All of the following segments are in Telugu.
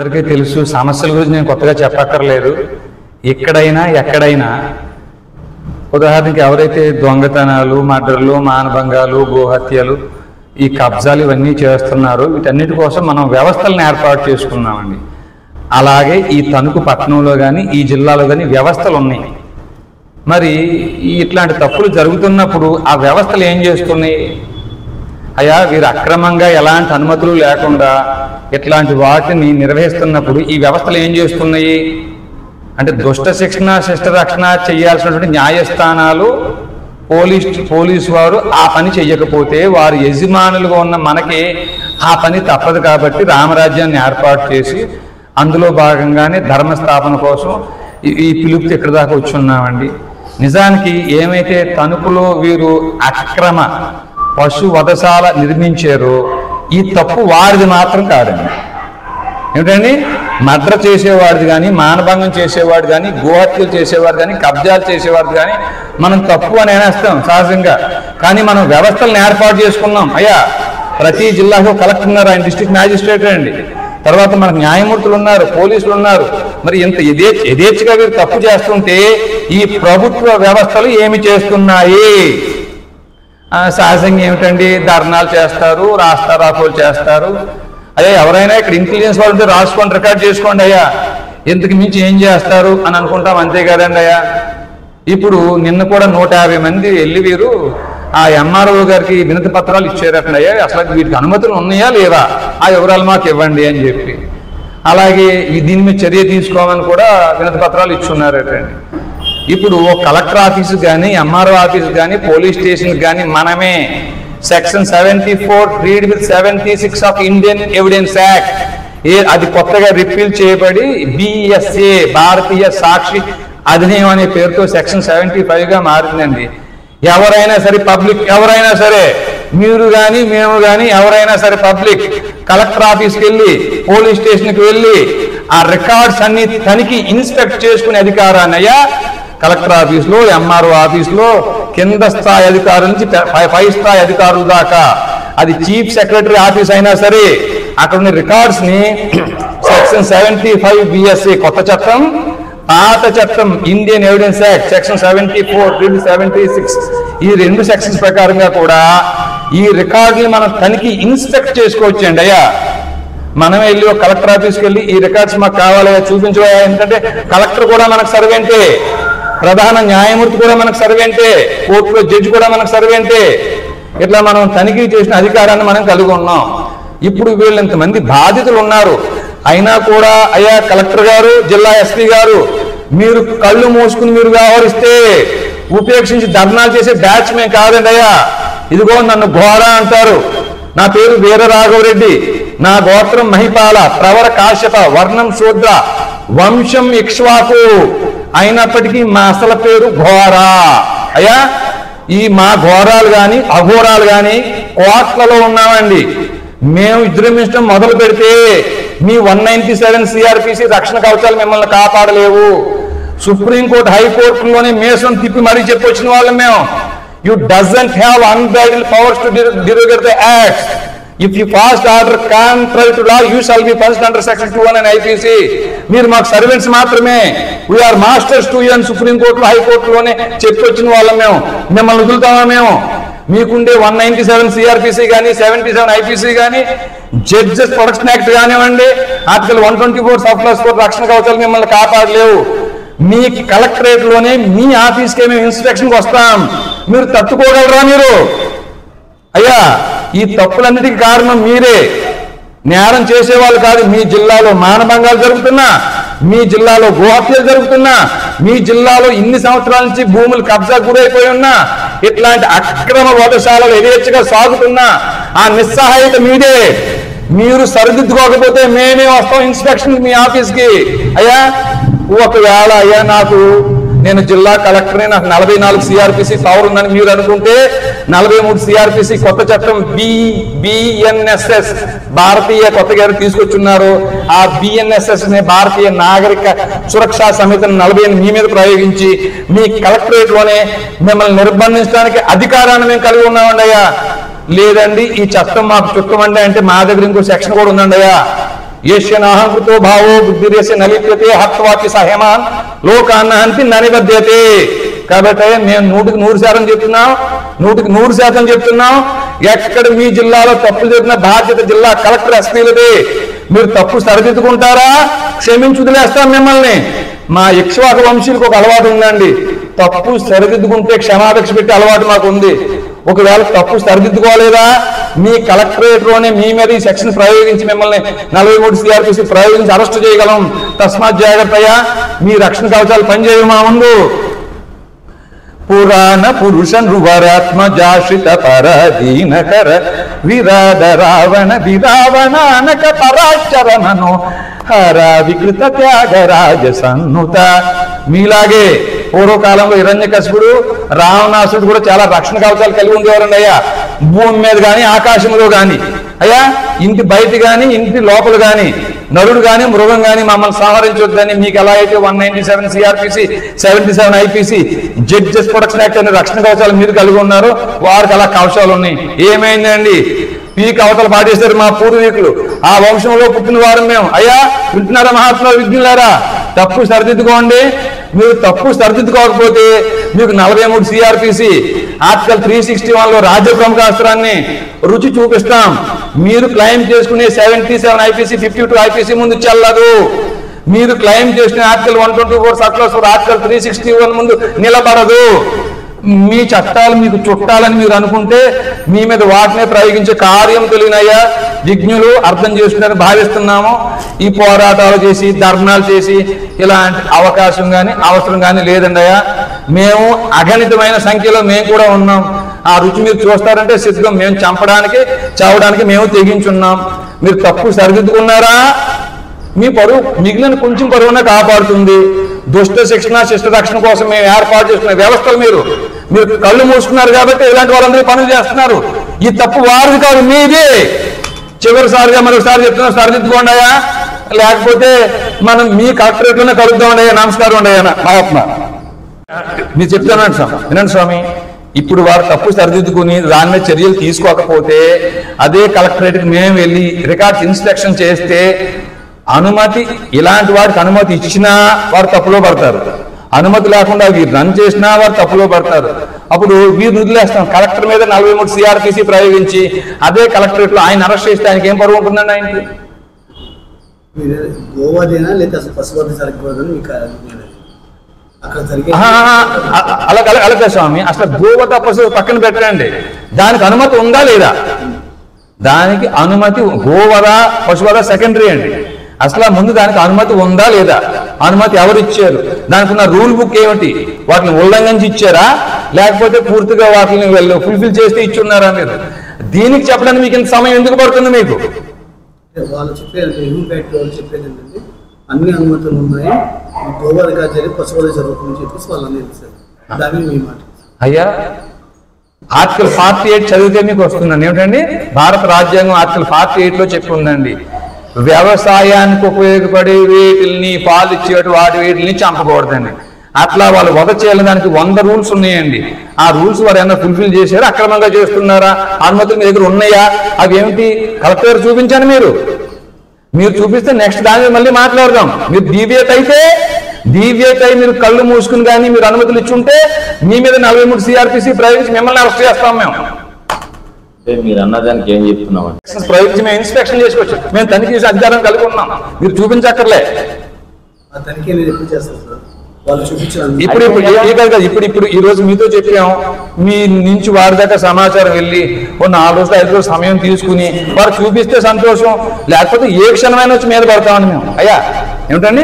అందరికీ తెలుసు, సమస్యల గురించి నేను కొత్తగా చెప్పక్కర్లేదు. ఎక్కడైనా ఎక్కడైనా ఉదాహరణకి ఎవరైతే దొంగతనాలు, మర్డర్లు, మానభంగాలు, గోహత్యలు, ఈ కబ్జాలు ఇవన్నీ చేస్తున్నారో వీటన్నిటి కోసం మనం వ్యవస్థలను ఏర్పాటు చేసుకున్నామండి. అలాగే ఈ తణుకు పట్టణంలో కానీ ఈ జిల్లాలో కానీ వ్యవస్థలు ఉన్నాయి. మరి ఇట్లాంటి తప్పులు జరుగుతున్నప్పుడు ఆ వ్యవస్థలు ఏం చేస్తున్నాయి? అయ్యా, వీరు అక్రమంగా ఎలాంటి అనుమతులు లేకుండా ఇట్లాంటి వాటిని నిర్వహిస్తున్నప్పుడు ఈ వ్యవస్థలు ఏం చేస్తున్నాయి అంటే దుష్ట శిక్షణ, శిష్ట రక్షణ చేయాల్సినటువంటి న్యాయస్థానాలు, పోలీసు వారు ఆ పని చెయ్యకపోతే వారు యజమానులుగా ఉన్న మనకి ఆ పని తప్పదు. కాబట్టి రామరాజ్యాన్ని ఏర్పాటు చేసి అందులో భాగంగానే ధర్మస్థాపన కోసం ఈ పిలుపుతో ఇక్కడ దాకా వచ్చున్నామండి. నిజానికి ఏమైతే తణుకులో వీరు అక్రమ పశు వధశాల నిర్మించారో ఈ తప్పు వారిది మాత్రం కాదండి. ఏమిటండి, మర్డర్ చేసేవాడిది కానీ, మానభంగం చేసేవాడు కానీ, గోహత్యలు చేసేవాడు కానీ, కబ్జాలు చేసేవాడు కానీ మనం తప్పు అని అనేస్తాం సహజంగా. కానీ మనం వ్యవస్థలను ఏర్పాటు చేసుకున్నాం. అయ్యా, ప్రతి జిల్లాకు కలెక్టర్ ఉన్నారు, ఆయన డిస్ట్రిక్ట్ మ్యాజిస్ట్రేట్ అండి. తర్వాత మనకు న్యాయమూర్తులు ఉన్నారు, పోలీసులు ఉన్నారు. మరి ఇంత యథేచ్ఛగా వీరు తప్పు చేస్తుంటే ఈ ప్రభుత్వ వ్యవస్థలు ఏమి చేస్తున్నాయి? సహజంగా ఏమిటండి, ధర్నాలు చేస్తారు, రాస్తారోకోలు చేస్తారు. అయ్యా, ఎవరైనా ఇక్కడ ఇంటెలిజెన్స్ వాళ్ళు రాసుకోండి, రికార్డ్ చేసుకోండి అయ్యా, ఇంతకు మించి ఏం చేస్తారు అని అనుకుంటాం, అంతే కదండి అయ్యా. ఇప్పుడు నిన్న కూడా 150 మంది వెళ్ళి వీరు ఆ ఎంఆర్ఓ గారికి వినతి పత్రాలు ఇచ్చారట. అయ్యా, అసలు వీటికి అనుమతులు ఉన్నాయా లేవా, ఆ వివరాలు మాకు ఇవ్వండి అని చెప్పి. అలాగే దీని మీద చర్య తీసుకోవాలని కూడా వినతి పత్రాలు ఇచ్చున్నారటండి. ఇప్పుడు కలెక్టర్ ఆఫీసు కానీ, ఎంఆర్ఓ ఆఫీసు కానీ, పోలీస్ స్టేషన్ కానీ మనమే section 74 read with 76 of Indian evidence act, అది కొత్తగా రిపీల్ చేయబడి BSA భారతీయ సాక్షి అధినియం అనే పేరుతో సెక్షన్ 75గా మారిందండి. ఎవరైనా సరే, పబ్లిక్ ఎవరైనా సరే, మీరు కానీ మేము కానీ ఎవరైనా సరే పబ్లిక్ కలెక్టర్ ఆఫీస్కి వెళ్ళి, పోలీస్ స్టేషన్కి వెళ్ళి ఆ రికార్డ్స్ అన్ని తనిఖీ, ఇన్స్పెక్ట్ చేసుకునే అధికారాన్ని అయ్యా కలెక్టర్ ఆఫీసులో, ఎంఆర్ఓ ఆఫీసులో కింద స్థాయి అధికారుల నుంచి పై స్థాయి అధికారుల దాకా, అది చీఫ్ సెక్రటరీ ఆఫీస్ అయినా సరే, అక్కడ ఉన్న రికార్డ్స్ ని సెక్షన్ 75 BSA కొత్త చట్టం, పాత చట్టం ఇండియన్ ఎవిడెన్స్ యాక్ట్ సెక్షన్ 74 76 ఈ 2 సెక్షన్స్ ప్రకారంగా కూడా ఈ రికార్డుని మనం తనిఖీ, ఇన్స్పెక్ట్ చేసుకోవచ్చండి. అయ్యా, మనం వెళ్ళి ఒక కలెక్టర్ ఆఫీస్కి వెళ్ళి ఈ రికార్డ్స్ మాకు కావాలయ్యా చూపించవా, ఎందుకంటే కలెక్టర్ కూడా మనకు సర్వెంటే, ప్రధాన న్యాయమూర్తి కూడా మనకు సర్వెంటే, కోర్టులో జడ్జి కూడా మనకు సర్వెంటే. ఇట్లా మనం తనిఖీ చేసిన అధికారాన్ని మనం కలిగి ఉన్నాం. ఇప్పుడు వీళ్ళు ఇంతమంది బాధితులు ఉన్నారు, అయినా కూడా అయ్యా కలెక్టర్ గారు, జిల్లా ఎస్పీ గారు, మీరు కళ్ళు మూసుకుని మీరు వ్యవహరిస్తే, ఉపేక్షించి ధర్నాలు చేసే బ్యాచ్ మేము కాదండి అయ్యా. ఇదిగో నన్ను ఘోర అంటారు, నా పేరు వీర రాఘవరెడ్డి, నా గోత్రం మహిపాల, ప్రవర కాశ్యప, వర్ణం శూద్ర, వంశం ఇక్ష్వాకు, అయినప్పటికీ మా అసలు పేరు ఘోర. అయ్యా, ఈ మా ఘోరాలు కానీ అఘోరాలు కానీ కోట్లలో ఉన్నామండి. మేము విజృంభించడం మొదలు పెడితే మీ 197 CRPC రక్షణ కవచాలు మిమ్మల్ని కాపాడలేవు. సుప్రీంకోర్టు, హైకోర్టులోనే మేసం తిప్పి మరీ చెప్పొచ్చిన వాళ్ళం మేము. You doesn't have unbridled powers to derogate the acts. If you pass order contrary to law, you shall be punished under section 219 IPC. మీరు మాకు సర్వెంట్స్ మాత్రమే, వీఆర్ మాస్టర్స్ టు అని సుప్రీంకోర్టులో, హైకోర్టులోనే చెప్పొచ్చిన వాళ్ళం మేము. మిమ్మల్ని వదులుతామా మేము? మీకుండే 197 CRPC కానీ, 77 IPC కానీ, జడ్జెస్ ప్రొటెక్షన్ యాక్ట్ కానివ్వండి, ఆర్టికల్ 124 సబ్క్లాస్ 4 రక్షణ కవచాలు మిమ్మల్ని కాపాడలేవు. మీ కలెక్టరేట్ లోనే మీ ఆఫీస్కే మేము ఇన్స్పెక్షన్కి వస్తాం, మీరు తట్టుకోగలరా? మీరు అయ్యా, ఈ తప్పులన్నిటికీ కారణం మీరే, నేరం చేసేవాళ్ళు కాదు. మీ జిల్లాలో మానభంగాలు జరుగుతున్నా, మీ జిల్లాలో గోహత్యలు జరుగుతున్నా, మీ జిల్లాలో ఇన్ని సంవత్సరాల నుంచి భూములు కబ్జా గురైపోయి ఉన్నా, ఇట్లాంటి అక్రమ వధశాలలు యథేచ్ఛగా సాగుతున్నా ఆ నిస్సహాయత మీదే. మీరు సరిదిద్దుకోకపోతే మేమే వస్తాం ఇన్స్పెక్షన్ మీ ఆఫీస్కి. అయ్యా, ఒకవేళ అయ్యా నేను జిల్లా కలెక్టర్ని, నాకు 44 CRPC పవర్ ఉందని మీరు అనుకుంటే 43 CRPC కొత్త చట్టం BNSS భారతీయ కొత్తగా తీసుకొచ్చున్నారు. ఆ BNSS ని భారతీయ నాగరిక సురక్షా సమితిని 48 మీ మీద ప్రయోగించి మీ కలెక్టరేట్ లోనే మిమ్మల్ని నిర్బంధించడానికి అధికారాన్ని మేము కలిగి ఉన్నామండి అయ్యా. లేదండి ఈ చట్టం మాకు చుట్టమండి అంటే మా దగ్గర ఇంకో సెక్షన్ కూడా ఉందండి అయ్యా. యస్య నాహంకృతో భావో బుద్ధిరేసే నలిప్యతే హత్వాకి సహమాన్ లోకాన్నహంతి ననిబధ్యతే. కాబట్టి మేము 100% చెప్తున్నాం, 100% చెప్తున్నాం. ఎక్కడ మీ జిల్లాలో తప్పులు జరిగిన బాధ్యత జిల్లా కలెక్టర్ ఎస్పీలదే. మీరు తప్పు సరిదిద్దుకుంటారా, క్షమించి వదిలేస్తాం మిమ్మల్ని. మా ఇక్ష్వాకు వంశీలకు ఒక అలవాటు ఉందండి, తప్పు సరిదిద్దుకుంటే క్షమాభిక్ష పెట్టే అలవాటు మాకు ఉంది. ఒకవేళ తప్పు సరిదిద్దుకోలేదా మీ కలెక్టరేట్ లోనే మీ మీద ఈ సెక్షన్ ప్రయోగించి మిమ్మల్ని 43 CRPC ప్రయోగించి అరెస్ట్ చేయగలం. తస్మాత్ జాగ్రత్తయ్యా, మీ రక్షణ కవచాలు పనిచేయవు మా ముందు. పురాణ పురుష నృవరాత్మజాశ్రిత పరదీనకర విరాద రావణ విరావణానక పరాచరమనో హర వికృత త్యాగరాజ సన్నుత. మీలాగే పూర్వకాలంలో హిరణ్యకశిపుడు, రావణాసుడు కూడా చాలా రక్షణ కవచాలు కలిగి ఉండేవారండి అయ్యా. భూమి మీద కానీ ఆకాశంలో కానీ అయ్యా, ఇంటి బయట కానీ ఇంటి లోపల కానీ నరుడు కానీ మృగం కానీ మమ్మల్ని సంహరించొద్దని మీకు ఎలా అయితే 197 CRPC 77 IPC judges protection act అనే రక్షణ కవచాలు మీరు కలిగి ఉన్నారో వారికి అలా కవచాలు ఉన్నాయి. ఏమైందండి, పీక్ అవతలు పాటిస్తారు మా పూర్వీకులు. ఆ వంశంలో పుట్టిన వారు మేము. అయ్యా వింటున్నారా మహాత్మా విజ్ఞులారా, తప్పు సరిదిద్దుకోండి. మీరు తప్పు సరిదిద్దుకోకపోతే మీకు 43 CRPC ఆర్టికల్ 361లో రాజ్య ప్రముఖాస్త్రాన్ని రుచి చూపిస్తాం. మీరు క్లెయిమ్ చేసుకునే 77 IPC 52 IPC ముందు చెల్లదు. మీరు క్లెయిమ్ చేసిన ఆర్టికల్ 124 సర్క్యులర్ ఆర్టికల్ 361 ముందు నిలబడదు. మీ చట్టాలు మీకు చుట్టాలని మీరు అనుకుంటే మీ మీద వాటినే ప్రయోగించే కార్యం తెలియనయ్యా. విజ్ఞులు అర్థం చేసుకున్నారని భావిస్తున్నాము. ఈ పోరాటాలు చేసి ధర్నాలు చేసి ఇలాంటి అవకాశం కానీ అవసరం కానీ లేదండి అయ్యా. మేము అగణితమైన సంఖ్యలో మేము కూడా ఉన్నాం. ఆ రుచి మీరు చూస్తారంటే సిద్ధం. మేము చంపడానికి చావడానికి మేము తెగించున్నాం. మీరు తప్పు సరిదిద్దుకున్నారా, మీ పరువు మిగిలిన కొంచెం పరువునే కాపాడుతుంది. దుష్ట శిక్షణ శిష్ట రక్షణ కోసం మేము ఏర్పాటు చేసుకున్న వ్యవస్థలు మీరు కళ్ళు మూసుకున్నారు కాబట్టి ఇలాంటి వాళ్ళందరూ పనులు చేస్తున్నారు. ఈ తప్పు వారిది కాదు, మీది. చివరిసారిగా మరొకసారి చెప్తున్నా, సరిదిద్దుకోండి అయ్యా, లేకపోతే మనం మీ కలెక్టరేట్ లోనే కలుద్దామండి అయ్యా. నమస్కారం అండి అయ్యా మహాత్మ. మీరు చెప్తానండి స్వామి, వినండి స్వామి. ఇప్పుడు వారు తప్పు సరిదిద్దుకుని దాని మీద చర్యలు తీసుకోకపోతే అదే కలెక్టరేట్కి మేము వెళ్ళి రికార్డ్స్ ఇన్స్పెక్షన్ చేస్తే అనుమతి, ఇలాంటి వారికి అనుమతి ఇచ్చినా వారు తప్పులో పడతారు, అనుమతి లేకుండా వీరు రన్ చేసినా వారు తప్పులో పడతారు. అప్పుడు వీరు వదిలేస్తాం. కలెక్టర్ మీద 43 CRPC ప్రయోగించి అదే కలెక్టరేట్ లో ఆయన అరెస్ట్ చేస్తే ఆయనకి ఏం పరువు ఉంటుందండి? ఆయనకి అలాగే స్వామి, అసలు గోవధ పశువు పక్కన పెట్టండి, దానికి అనుమతి ఉందా లేదా? దానికి అనుమతి, గోవధ పశువధ సెకండరీ అండి. అసలు ముందు దానికి అనుమతి ఉందా లేదా, అనుమతి ఎవరు ఇచ్చారు, దానికి ఉన్న రూల్ బుక్ ఏమిటి, వాటిని ఉల్లంఘించి ఇచ్చారా లేకపోతే పూర్తిగా వాటిని ఫుల్ఫిల్ చేస్తే ఇచ్చున్నారా మీరు? దీనికి చెప్పడానికి మీకు ఇంత సమయం ఎందుకు పడుతుంది? మీకు వాళ్ళు చెప్పేది ఏంటంటే అన్ని అనుమతులు ఉన్నాయి, గోవధగా జరిగి పశువధ జరుగుతుందని చెప్పేసి వాళ్ళు అనేది దాన్ని మీ మాట. అయ్యా ఆర్టికల్ 48 చదివితే మీకు వస్తుందండి. ఏమిటండి? భారత రాజ్యాంగం ఆర్టికల్ 48లో చెప్పి ఉందండి, వ్యవసాయానికి ఉపయోగపడే వీటిని, పాలు ఇచ్చేటి వాటి వీటిని చంపకూడదండి. అట్లా వాళ్ళు వధ చేయాలి, దానికి 100 రూల్స్ ఉన్నాయండి. ఆ రూల్స్ వారు ఏమన్నా ఫుల్ఫిల్ చేశారా, అక్రమంగా చేస్తున్నారా, అనుమతులు మీ దగ్గర ఉన్నాయా, అవి ఏమిటి కలెక్టర్ చూపించండి. మీరు చూపిస్తే నెక్స్ట్ దాని మళ్ళీ మాట్లాడదాం. మీరు డీవియేట్ అయితే మీరు కళ్ళు మూసుకుని కానీ మీరు అనుమతులు ఇచ్చుంటే మీ మీద 43 CRPC ప్రయోగించి మిమ్మల్ని అరెస్ట్ చేస్తాం. మీరు అన్నదానికి ఏం చెప్తున్నాం? ప్రయోగించి మేము ఇన్స్పెక్షన్ చేసుకోవచ్చు, మేము తనిఖీ చేసే అధికారం కలిగి ఉన్నాం, మీరు చూపించక్కర్లే. ఇప్పుడు ఈ రోజు మీతో చెప్పాం, మీ నుంచి వారి దగ్గర సమాచారం వెళ్ళి ఓ 4 రోజులు 5 రోజులు సమయం తీసుకుని వారు చూపిస్తే సంతోషం, లేకపోతే ఏ క్షణమైనా వచ్చి మీద పడతామని మేము. అయ్యా ఏమిటండి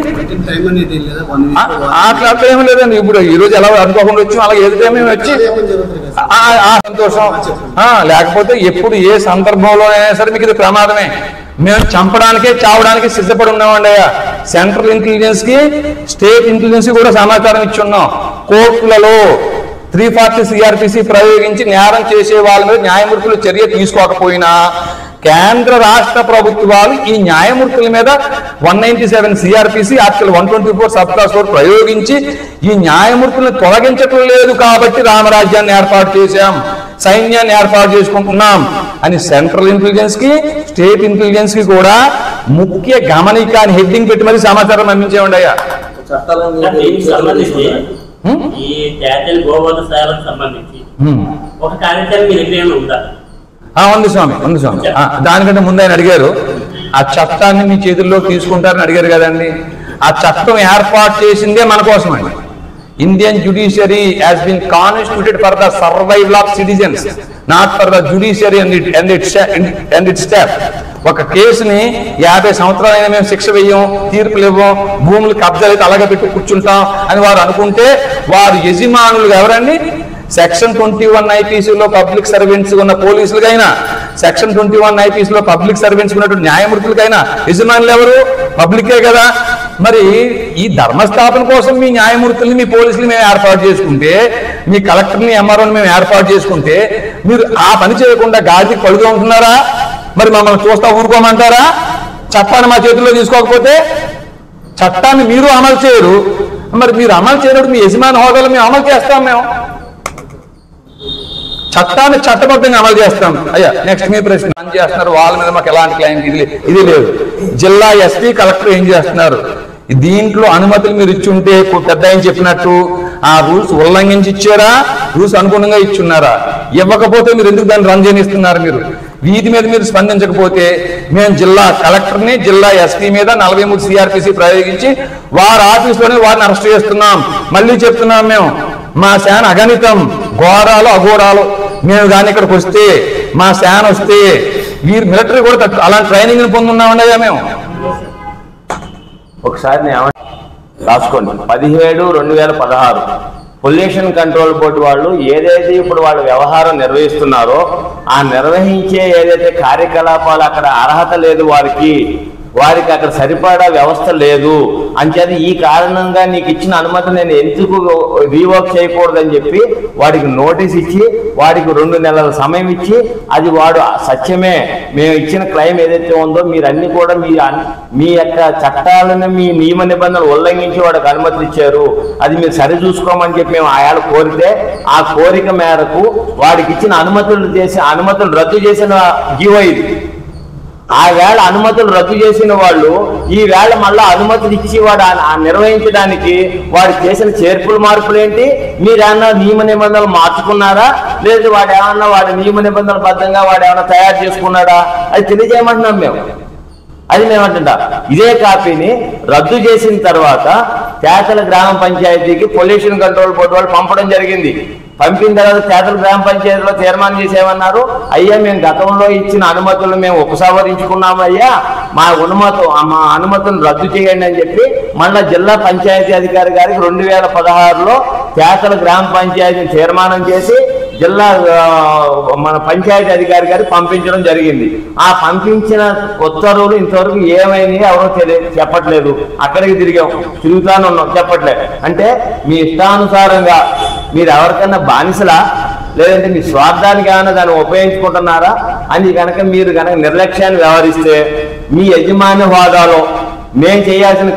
అట్లా ఏమీ లేదండి. ఇప్పుడు ఈ రోజు ఎలా అనుకోకుండా వచ్చాం, అలాగే ఏది టైం వచ్చి ఆ సంతోషం. లేకపోతే ఎప్పుడు ఏ సందర్భంలో అయినా సరే మీకు ఇది ప్రమాదమే. మేము చంపడానికే చావడానికి సిద్ధపడి ఉన్నామండి అయ్యా. సెంట్రల్ ఇంటెలిజెన్స్ కి స్టేట్ ఇంటెలిజెన్స్ కి కూడా సమాచారం ఇచ్చి ఉన్నాం. కోర్టులలో 340 CRPC ప్రయోగించి నేరం చేసే వాళ్ళ మీద న్యాయమూర్తులు చర్య తీసుకోకపోయినా కేంద్ర రాష్ట్ర ప్రభుత్వాలు ఈ న్యాయమూర్తుల మీద 197 CRPC ఆర్టికల్ 124 సబ్ క్లాస్ 4 ప్రయోగించి ఈ న్యాయమూర్తులను తొలగించటం లేదు కాబట్టి రామరాజ్యాన్ని ఏర్పాటు చేశాం, సైన్యాన్ని ఏర్పాటు చేసుకుంటున్నాం అని సెంట్రల్ ఇంటెలిజెన్స్ కి స్టేట్ ఇంటెలిజెన్స్ కి కూడా ముఖ్య గమనిక అని హెడ్డింగ్ పెట్టి మరి సమాచారం అందించేవండి అయ్యా. దీనికి సంబంధించి ఈ జాతీయ గోవధశాలకు సంబంధించి ఒక కార్యక్రమం మీ దగ్గర ఉందా? ఉంది స్వామి, ఉంది స్వామి. దానికంటే ముందు ఆయన అడిగారు, ఆ చట్టాన్ని మీ చేతుల్లోకి తీసుకుంటారని అడిగారు కదండి. ఆ చట్టం ఏర్పాటు చేసిందే మన కోసం అండి. Indian judiciary has been constituted for the survival of citizens, not for the judiciary and it staff. ఒక కేసుని 50 సంవత్సరాలైనా మేము శిక్ష వేయం, తీర్పులు ఇవ్వం, భూములు కబ్జాలు అయితే అలాగే పెట్టి కూర్చుంటాం అని వారు అనుకుంటే వారు యజమానులు ఎవరండి? సెక్షన్ 21 ఐపీసీలో పబ్లిక్ సర్వెంట్స్ ఉన్న పోలీసులకైనా, సెక్షన్ 21 ఐపీసీలో పబ్లిక్ సర్వెంట్స్ ఉన్నటువంటి న్యాయమూర్తులకైనా యజమానులు ఎవరు? పబ్లికే కదా. మరి ఈ ధర్మస్థాపన కోసం మీ న్యాయమూర్తుల్ని, మీ పోలీసులు మేము ఏర్పాటు చేసుకుంటే, మీ కలెక్టర్ని, ఎంఆర్ఓని మేము ఏర్పాటు చేసుకుంటే, మీరు ఆ పని చేయకుండా గాడికి పడుతూ ఉంటున్నారా? మరి మమ్మల్ని చూస్తా ఊరుకోమంటారా? చట్టాన్ని మా చేతుల్లో తీసుకోకపోతే చట్టాన్ని మీరు అమలు చేయరు. మరి మీరు అమలు చేయనప్పుడు మీ యజమాని హోదాలో మేము అమలు చేస్తాం. మేము చట్టాన్ని చట్టబద్ధంగా అమలు చేస్తాం. అయ్యా నెక్స్ట్ మీ ప్రశ్న. ఏం చేస్తున్నారు? వాళ్ళ మీద మాకు ఎలాంటి క్లైమ్ ఇది లేదు. జిల్లా ఎస్పీ, కలెక్టర్ ఏం చేస్తున్నారు? దీంట్లో అనుమతులు మీరు ఇచ్చుంటే పెద్ద ఆయన చెప్పినట్టు ఆ రూల్స్ ఉల్లంఘించి ఇచ్చారా? రూల్స్ అనుగుణంగా ఇచ్చున్నారా? ఇవ్వకపోతే మీరు ఎందుకు దాన్ని రన్ చేయనిస్తున్నారు? మీరు వీటి మీద మీరు స్పందించకపోతే మేము జిల్లా కలెక్టర్ని, జిల్లా ఎస్పీ మీద 43 సిఆర్పిసి ప్రయోగించి వారి ఆఫీసులోనే వారిని అరెస్ట్ చేస్తున్నాం. మళ్ళీ చెప్తున్నాం, మేము మా సేన అగణితం, ఘోరాలు అఘోరాలు. మేము కానీ ఇక్కడికి వస్తే, మా సేన వస్తే వీరు మిలిటరీ కూడా అలాంటి ట్రైనింగ్ పొందున్నామన్నాయా మేము. ఒకసారి నేను రాసుకోండి. 17/2016 పొల్యూషన్ కంట్రోల్ బోర్డు వాళ్ళు ఏదైతే ఇప్పుడు వాళ్ళు వ్యవహారం నిర్వహిస్తున్నారో ఆ నిర్వహించే ఏదైతే కార్యకలాపాలు అక్కడ అర్హత లేదు, వారికి అక్కడ సరిపడా వ్యవస్థ లేదు అంచేది ఈ కారణంగా నీకు ఇచ్చిన అనుమతి నేను ఎందుకు రీవర్క్ చేయకూడదని చెప్పి వాడికి నోటీస్ ఇచ్చి వాడికి 2 నెలల సమయం ఇచ్చి అది వాడు సత్యమే మేము ఇచ్చిన క్లెయిమ్ ఏదైతే ఉందో మీరన్నీ కూడా మీ యొక్క చట్టాలను మీ నియమ నిబంధనలు ఉల్లంఘించి వాడికి అనుమతులు ఇచ్చారు, అది మీరు సరి చూసుకోమని చెప్పి మేము ఆయాలు కోరితే ఆ కోరిక మేరకు వాడికి ఇచ్చిన అనుమతులు రద్దు చేసిన జీవో ఇది. ఆ వేళ అనుమతులు రద్దు చేసిన వాళ్ళు ఈ వేళ మళ్ళా అనుమతులు ఇచ్చి వాడు నిర్వహించడానికి వాడు చేసిన చేర్పులు మార్పులు ఏంటి? మీరేమన్నా నియమ నిబంధనలు మార్చుకున్నారా? లేదు వాడి నియమ నిబంధనల బద్ధంగా వాడు ఏమన్నా తయారు చేసుకున్నాడా? అది తెలియజేయమంటున్నాం మేము. అది మేమంటుంటా ఇదే కాపీని రద్దు చేసిన తర్వాత తేతల గ్రామ పంచాయతీకి పొల్యూషన్ కంట్రోల్ బోర్డు వాళ్ళు పంపడం జరిగింది. పంపిన తర్వాత తేతల గ్రామ పంచాయతీలో తీర్మానం చేసేమన్నారు, అయ్యా మేము గతంలో ఇచ్చిన అనుమతులు మేము ఉపసంహరించుకున్నాము అయ్యా, మా అనుమతులను రద్దు చేయండి అని చెప్పి మళ్ళా జిల్లా పంచాయతీ అధికారి గారికి 2016లో తేతల గ్రామ పంచాయతీని తీర్మానం చేసి జిల్లా మన పంచాయతీ అధికారి గారికి పంపించడం జరిగింది. ఆ పంపించిన ఉత్తర్వులు ఇంతవరకు ఏమైనాయి ఎవరో చెప్పట్లేదు. అక్కడికి తిరుగుతానే ఉన్నాం, చెప్పట్లేదు. అంటే మీ ఇష్టానుసారంగా మీరు ఎవరికైనా బానిసలా లేదంటే మీ స్వార్థానికి ఏమైనా దాన్ని ఉపయోగించుకుంటున్నారా అని కనుక మీరు కనుక నిర్లక్ష్యాన్ని వ్యవహరిస్తే మీ యజమాని హోదాలో మేము చేయాల్సిన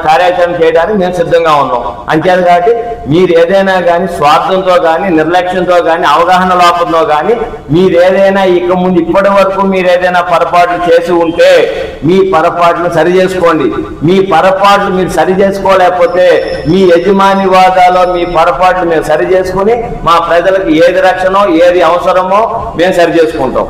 కార్యాచరణ చేయడానికి మేము సిద్ధంగా ఉన్నాం. అంతేది కాబట్టి మీరు ఏదైనా కానీ స్వార్థంతో కానీ నిర్లక్ష్యంతో కానీ అవగాహన లోపంతో కానీ మీరు ఏదైనా ఇక ముందు ఇప్పటి వరకు మీరు ఏదైనా పొరపాట్లు చేసి ఉంటే మీ పొరపాట్లు సరి చేసుకోండి. మీ పొరపాట్లు మీరు సరి చేసుకోలేకపోతే మీ యజమాని వాదాలో మీ పొరపాట్లు మేము సరి చేసుకుని మా ప్రజలకు ఏది రక్షణో ఏది అవసరమో మేము సరి చేసుకుంటాం.